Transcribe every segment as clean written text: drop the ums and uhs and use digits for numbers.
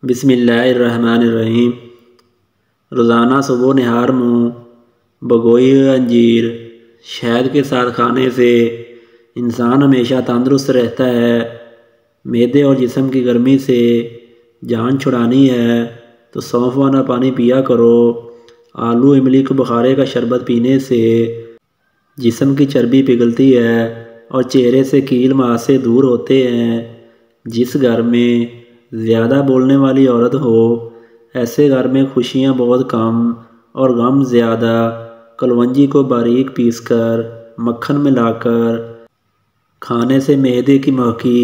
بسم اللہ الرحمن الرحیم۔ روزانہ صبح و نہار منہ بگوئی ہوئے انجیر شہد کے ساتھ کھانے سے انسان ہمیشہ تندرست رہتا ہے۔ معدے اور جسم کی گرمی سے جان چھڑانی ہے تو سونف والا پانی پیا کرو۔ آلو املی کو بخارے کا شربت پینے سے جسم کی چربی پگھلتی ہے اور چہرے سے کیل ماسے دور ہوتے ہیں۔ جس گھر میں زیادہ بولنے والی عورت ہو ایسے گھر میں خوشیاں بہت کم اور غم زیادہ۔ کلونجی کو باریک پیس کر مکھن ملا کر کھانے سے معدے کی مہکی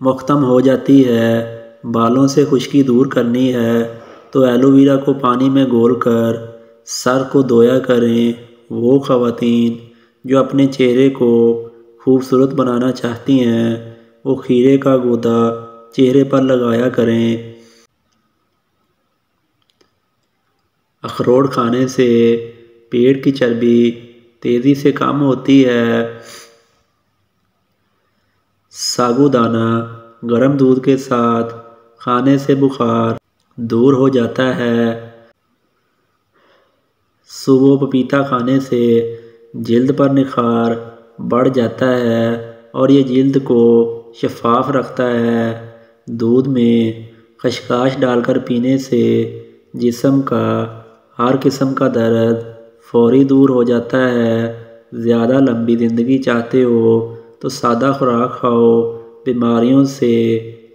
مختم ہو جاتی ہے۔ بالوں سے خشکی دور کرنی ہے تو ایلو ویرا کو پانی میں گھول کر سر کو دھویا کریں۔ وہ خواتین جو اپنے چہرے کو خوبصورت بنانا چاہتی ہیں وہ کھیرے کا گودا چہرے پر لگایا کریں۔ اخروٹ کھانے سے پیٹ کی چربی تیزی سے کم ہوتی ہے۔ ساگو دانہ گرم دودھ کے ساتھ کھانے سے بخار دور ہو جاتا ہے۔ صبح پپیتا کھانے سے جلد پر نکھار بڑھ جاتا ہے اور یہ جلد کو شفاف رکھتا ہے۔ دودھ میں خشخاش ڈال کر پینے سے جسم کا ہر قسم کا درد فوری دور ہو جاتا ہے۔ زیادہ لمبی زندگی چاہتے ہو تو سادہ خوراک کھاؤ، بیماریوں سے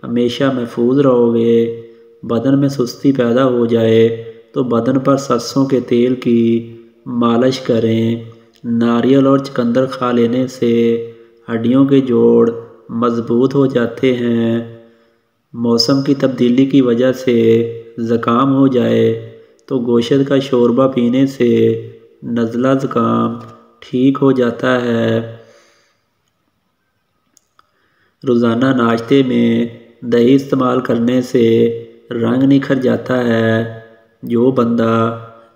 ہمیشہ محفوظ رہو گے۔ بدن میں سستی پیدا ہو جائے تو بدن پر سرسوں کے تیل کی مالش کریں۔ ناریل اور چقندر کھا لینے سے ہڈیوں کے جوڑ مضبوط ہو جاتے ہیں۔ موسم کی تبدیلی کی وجہ سے زکام ہو جائے تو گوشت کا شوربہ پینے سے نزلہ زکام ٹھیک ہو جاتا ہے۔ روزانہ ناشتے میں دہی استعمال کرنے سے رنگ نکھر جاتا ہے۔ جو بندہ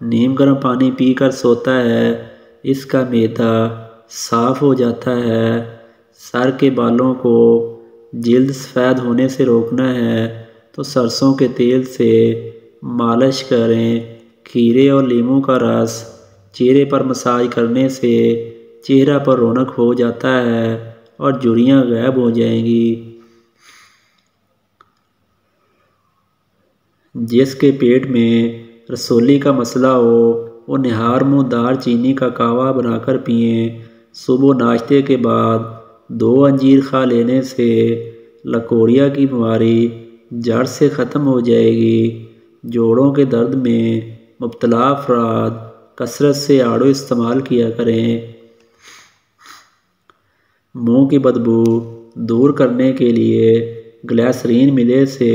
نیم گرم پانی پی کر سوتا ہے اس کا معدہ صاف ہو جاتا ہے۔ سر کے بالوں کو جلد سفید ہونے سے روکنا ہے تو سرسوں کے تیل سے مالش کریں۔ کھیرے اور لیموں کا رس چہرے پر مساج کرنے سے چہرہ پر رونق ہو جاتا ہے اور جھریاں غائب ہو جائیں گی۔ جس کے پیٹ میں رسولی کا مسئلہ ہو وہ نہار منہ دار چینی کا قہوہ بنا کر پئیں۔ صبح ناشتے کے بعد 2 انجیر کھا لینے سے لکوریا کی بیماری جڑ سے ختم ہو جائے گی۔ جوڑوں کے درد میں مبتلا افراد کثرت سے آڑو استعمال کیا کریں۔ منہ کی بدبو دور کرنے کے لیے گلیسرین ملے سے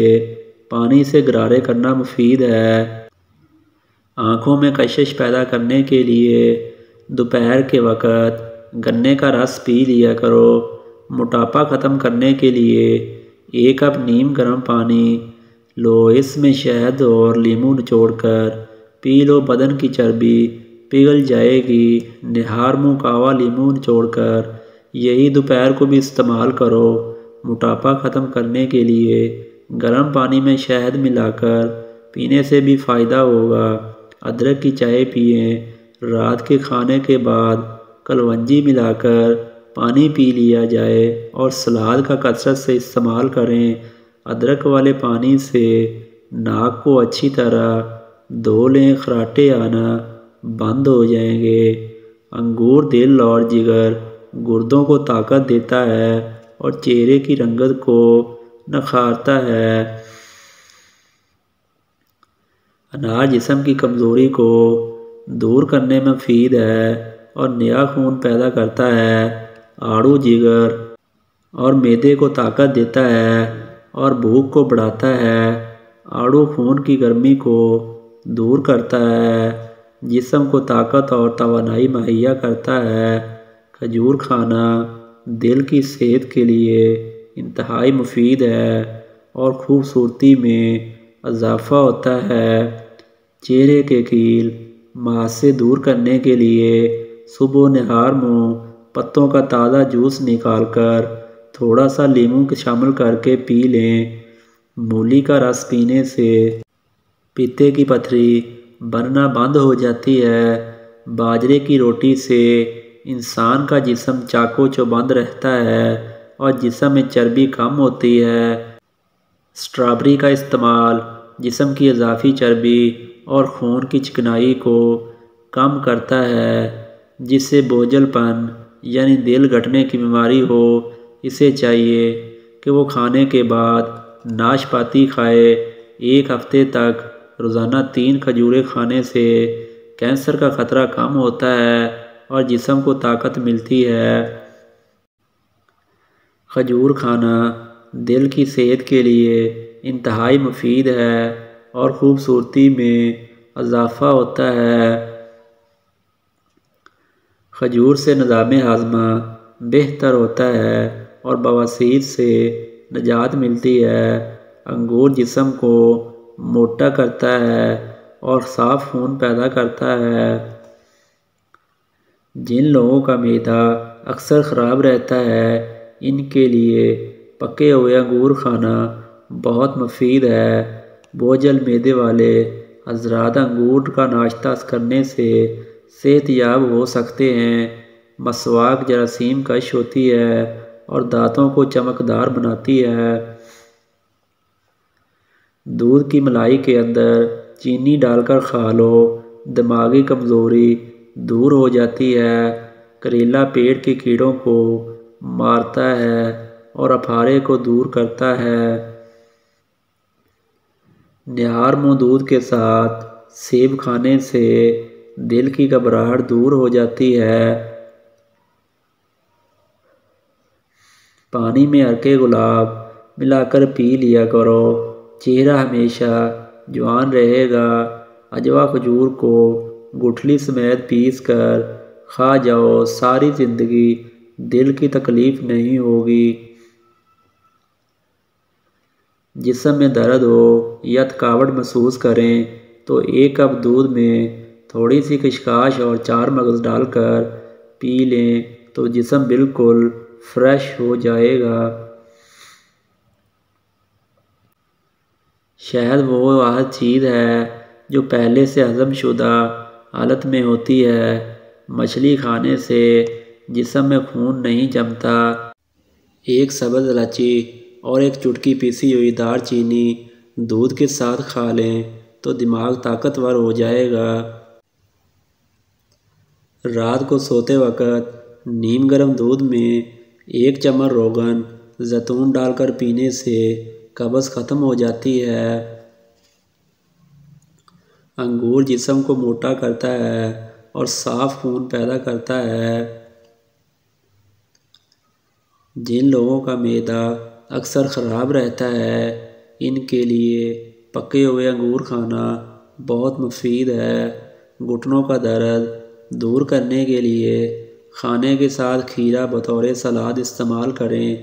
پانی سے غرارے کرنا مفید ہے۔ آنکھوں میں کشش پیدا کرنے کے لیے دوپہر کے وقت گنے کا رس پی لیا کرو۔ موٹاپا ختم کرنے کے لیے 1 کپ نیم گرم پانی لو، اس میں شہد اور لیموں نچوڑ کر پی لو، بدن کی چربی پگھل جائے گی۔ نہار منہ قہوہ لیموں نچوڑ کر یہی دوپہر کو بھی استعمال کرو۔ موٹاپا ختم کرنے کے لیے گرم پانی میں شہد ملا کر پینے سے بھی فائدہ ہوگا۔ ادرک کی چائے پئیں۔ رات کے کھانے کے بعد کلونجی ملا کر پانی پی لیا جائے اور سلاد کا کثرت سے استعمال کریں۔ ادرک والے پانی سے ناک کو اچھی طرح دھو لیں، خراٹے آنا بند ہو جائیں گے۔ انگور دل اور جگر گردوں کو طاقت دیتا ہے اور چہرے کی رنگت کو نکھارتا ہے۔ انار جسم کی کمزوری کو دور کرنے میں مفید ہے اور نیا خون پیدا کرتا ہے۔ آڑو جگر اور معدے کو طاقت دیتا ہے اور بھوک کو بڑھاتا ہے۔ آڑو خون کی گرمی کو دور کرتا ہے، جسم کو طاقت اور توانائی مہیا کرتا ہے۔ کھجور کھانا دل کی صحت کے لیے انتہائی مفید ہے اور خوبصورتی میں اضافہ ہوتا ہے۔ چہرے کے کیل ماسے دور کرنے کے لیے صبح نہار منہ پتوں کا تازہ جوس نکال کر تھوڑا سا لیموں شامل کر کے پی لیں۔ مولی کا رس پینے سے پتے کی پتھری بننا بند ہو جاتی ہے۔ باجرے کی روٹی سے انسان کا جسم چاقو چوبند رہتا ہے اور جسم میں چربی کم ہوتی ہے۔ اسٹرابری کا استعمال جسم کی اضافی چربی اور خون کی چکنائی کو کم کرتا ہے۔ جس سے بوجھل پن یعنی دل گھٹنے کی بیماری ہو، اسے چاہیے کہ وہ کھانے کے بعد ناشپاتی کھائے۔ ایک ہفتے تک روزانہ 3 کھجوریں کھانے سے کینسر کا خطرہ کم ہوتا ہے اور جسم کو طاقت ملتی ہے۔ کھجور کھانا دل کی صحت کے لیے انتہائی مفید ہے اور خوبصورتی میں اضافہ ہوتا ہے۔ کھجور سے نظام ہاضمہ بہتر ہوتا ہے اور بواسیر سے نجات ملتی ہے۔ انگور جسم کو موٹا کرتا ہے اور صاف خون پیدا کرتا ہے۔ جن لوگوں کا معدہ اکثر خراب رہتا ہے، ان کے لیے پکے ہوئے انگور کھانا بہت مفید ہے۔ بوجھل معدے والے حضرات انگور کا ناشتہ کرنے سے صحت یاب ہو سکتے ہیں۔ مسواک جراثیم کش ہوتی ہے اور دانتوں کو چمکدار بناتی ہے۔ دودھ کی ملائی کے اندر چینی ڈال کر کھا لو، دماغی کمزوری دور ہو جاتی ہے۔ کریلا پیٹ کے کیڑوں کو مارتا ہے اور اپھارے کو دور کرتا ہے۔ نہار منہ دودھ کے ساتھ سیب کھانے سے دل کی گھبراہٹ دور ہو جاتی ہے۔ پانی میں عرق گلاب ملا کر پی لیا کرو، چہرہ ہمیشہ جوان رہے گا۔ عجوا کھجور کو گٹھلی سمیت پیس کر کھا جاؤ، ساری زندگی دل کی تکلیف نہیں ہوگی۔ جسم میں درد ہو یا تھکاوٹ محسوس کریں تو 1 کپ دودھ میں تھوڑی سی خشخاش اور 4 مگز ڈال کر پی لیں تو جسم بالکل فریش ہو جائے گا۔ شہد وہ واحد چیز ہے جو پہلے سے ہضم شدہ حالت میں ہوتی ہے۔ مچھلی کھانے سے جسم میں خون نہیں جمتا۔ ایک سبز الائچی اور 1 چٹکی پیسی ہوئی دار چینی دودھ کے ساتھ کھا لیں تو دماغ طاقتور ہو جائے گا۔ رات کو سوتے وقت نیم گرم دودھ میں 1 چمچ روغن زیتون ڈال کر پینے سے قبض ختم ہو جاتی ہے۔ انگور جسم کو موٹا کرتا ہے اور صاف خون پیدا کرتا ہے۔ جن لوگوں کا معدہ اکثر خراب رہتا ہے، ان کے لیے پکے ہوئے انگور کھانا بہت مفید ہے۔ گھٹنوں کا درد دور کرنے کے لیے کھانے کے ساتھ کھیرا بطور سلاد استعمال کریں۔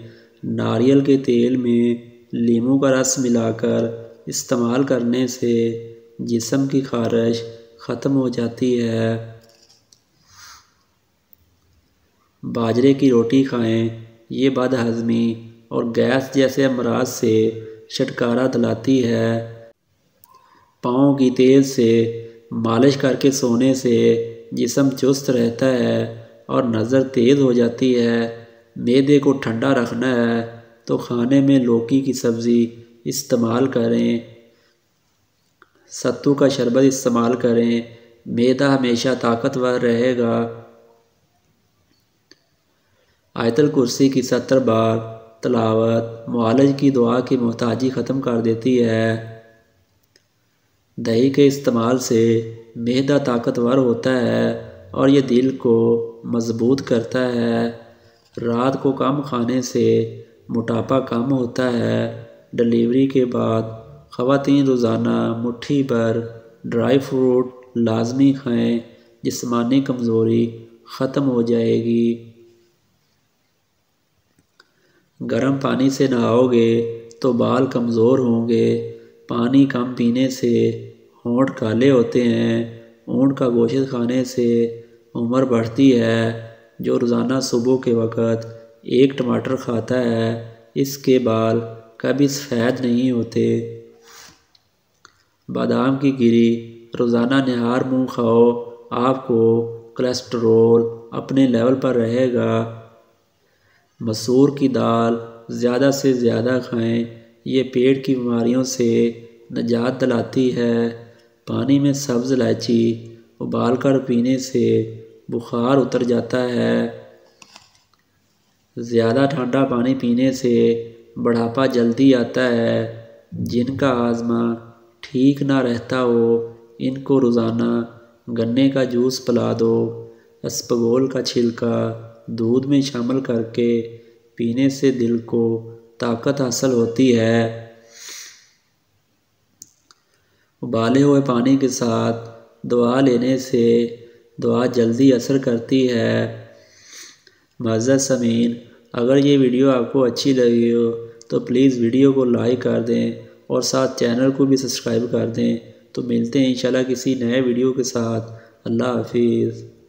ناریل کے تیل میں لیموں کا رس ملا کر استعمال کرنے سے جسم کی خارش ختم ہو جاتی ہے۔ باجرے کی روٹی کھائیں، یہ بد ہضمی اور گیس جیسے امراض سے چھٹکارا دلاتی ہے۔ پاؤں کی تیل سے مالش کر کے سونے سے جسم چست رہتا ہے اور نظر تیز ہو جاتی ہے۔ معدے کو ٹھنڈا رکھنا ہے تو کھانے میں لوکی کی سبزی استعمال کریں۔ ستو کا شربت استعمال کریں، معدہ ہمیشہ طاقتور رہے گا۔ آیت الکرسی کی 70 بار تلاوت معالج کی دعا کی محتاجی ختم کر دیتی ہے۔ دہی کے استعمال سے معدہ طاقتور ہوتا ہے اور یہ دل کو مضبوط کرتا ہے۔ رات کو کم کھانے سے موٹاپا کم ہوتا ہے۔ ڈلیوری کے بعد خواتین روزانہ مٹھی بھر ڈرائی فروٹ لازمی کھائیں، جسمانی کمزوری ختم ہو جائے گی۔ گرم پانی سے نہاؤ گے تو بال کمزور ہوں گے۔ پانی کم پینے سے ہونٹ کالے ہوتے ہیں۔ اونٹ کا گوشت کھانے سے عمر بڑھتی ہے۔ جو روزانہ صبح کے وقت 1 ٹماٹر کھاتا ہے، اس کے بال کبھی سفید نہیں ہوتے۔ بادام کی گری روزانہ نہار منہ کھاؤ، آپ کو کولیسٹرول اپنے لیول پر رہے گا۔ مسور کی دال زیادہ سے زیادہ کھائیں، یہ پیٹ کی بیماریوں سے نجات دلاتی ہے۔ پانی میں سبز الائچی ابال کر پینے سے بخار اتر جاتا ہے۔ زیادہ ٹھنڈا پانی پینے سے بڑھاپا جلدی آتا ہے۔ جن کا ہاضمہ ٹھیک نہ رہتا ہو ان کو روزانہ گنے کا جوس پلا دو۔ اسپغول کا چھلکا دودھ میں شامل کر کے پینے سے دل کو طاقت حاصل ہوتی ہے۔ ابالے ہوئے پانی کے ساتھ دوا لینے سے دوا جلدی اثر کرتی ہے۔ معزز سامعین، اگر یہ ویڈیو آپ کو اچھی لگی ہو تو پلیز ویڈیو کو لائک کر دیں اور ساتھ چینل کو بھی سبسکرائب کر دیں۔ تو ملتے ہیں انشاءاللہ کسی نئے ویڈیو کے ساتھ۔ اللہ حافظ۔